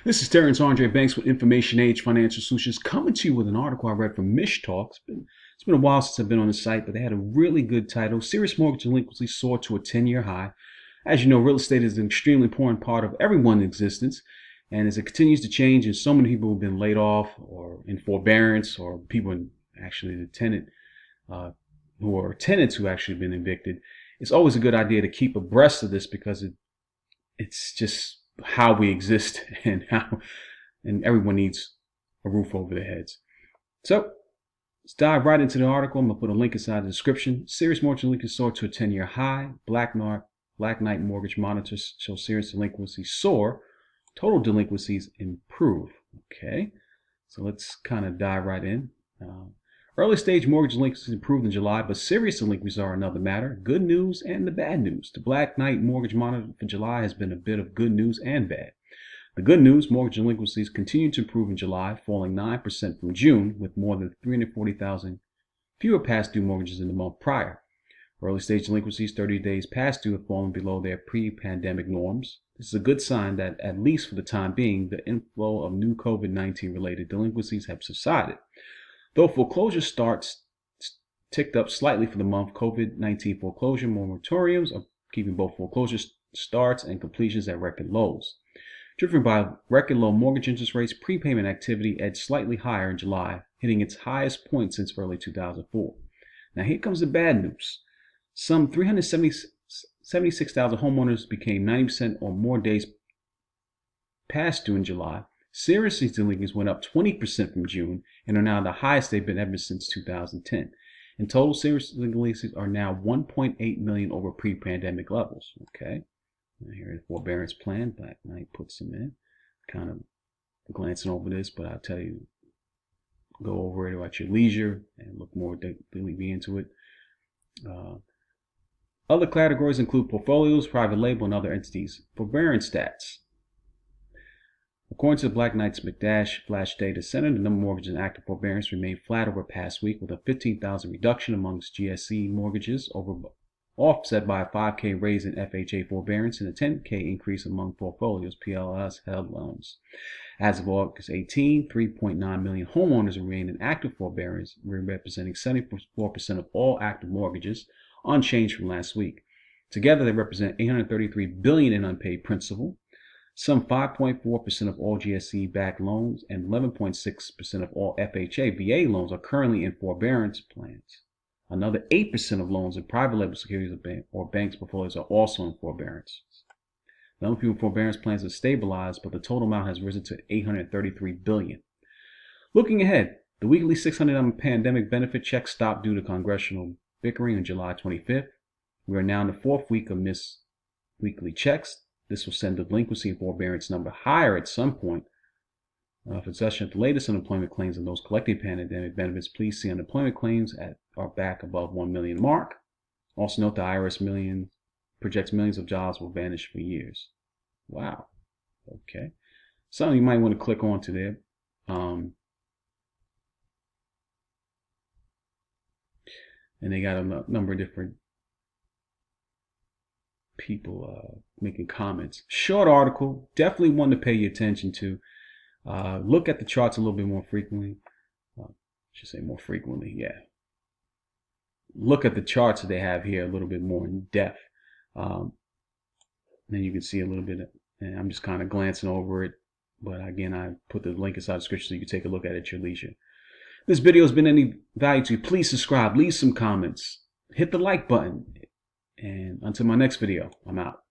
This is Terrence Andre Banks with Information Age Financial Solutions, coming to you with an article I read from Mish Talk. It's been a while since I've been on the site, but they had a really good title. Serious mortgage delinquency soared to a 10-year high. As you know, real estate is an extremely important part of everyone's existence. And as it continues to change, and so many people have been laid off or in forbearance, or people actually the tenant who are tenants who actually been evicted, it's always a good idea to keep abreast of this because it's just how we exist and everyone needs a roof over their heads. So let's dive right into the article. I'm going to put a link inside the description. Serious mortgage delinquency soared to a 10-year high. Black Knight mortgage monitors show serious delinquencies soar. Total delinquencies improve. Okay, so let's kind of dive right in. Early stage mortgage delinquencies improved in July, but serious delinquencies are another matter. Good news and the bad news. The Black Knight mortgage monitor for July has been a bit of good news and bad. The good news, mortgage delinquencies continued to improve in July, falling 9% from June, with more than 340,000 fewer past due mortgages in the month prior. Early stage delinquencies 30 days past due have fallen below their pre-pandemic norms. This is a good sign that, at least for the time being, the inflow of new COVID-19 related delinquencies have subsided. Though foreclosure starts ticked up slightly for the month, COVID-19 foreclosure moratoriums are keeping both foreclosure starts and completions at record lows. Driven by record low mortgage interest rates, prepayment activity edged slightly higher in July, hitting its highest point since early 2004. Now here comes the bad news. Some 376,000 homeowners became 90% or more days past due in July. Serious delinquencies went up 20% from June and are now the highest they've been ever since 2010. In total, serious delinquencies are now 1.8 million over pre-pandemic levels. Okay, now here is the forbearance plan. Black Knight puts them in. Kind of glancing over this, but I'll tell you, go over it at your leisure and look more deeply into it. Other categories include portfolios, private label, and other entities. Forbearance stats. According to the Black Knight's McDash Flash Data Center, the number of mortgages in active forbearance remained flat over the past week, with a 15,000 reduction amongst GSE mortgages, offset by a 5K raise in FHA forbearance and a 10K increase among portfolios PLS held loans. As of August 18, 3.9 million homeowners remain in active forbearance, representing 74% of all active mortgages, unchanged from last week. Together, they represent $833 billion in unpaid principal. Some 5.4% of all GSE-backed loans and 11.6% of all FHA VA loans are currently in forbearance plans. Another 8% of loans in private label securities or banks' portfolios are also in forbearance. The number of people in forbearance plans has stabilized, but the total amount has risen to $833 billion. Looking ahead, the weekly $600 pandemic benefit check stopped due to congressional bickering on July 25th. We are now in the fourth week of missed weekly checks. This will send the delinquency and forbearance number higher at some point. For discussion of the latest unemployment claims and those collecting pandemic benefits, please see unemployment claims are back above 1 million mark. Also note the IRS projects millions of jobs will vanish for years. Wow. Okay. Something you might want to click on to there. And they got a number of different people making comments. Short article, definitely one to pay your attention to. Look at the charts a little bit more frequently. I should say more frequently, yeah. Look at the charts that they have here a little bit more in depth. Then you can see a little bit, and I'm just kind of glancing over it. But again, I put the link inside the description so you can take a look at it at your leisure. If this video has been any value to you, please subscribe, leave some comments, hit the like button. And until my next video, I'm out.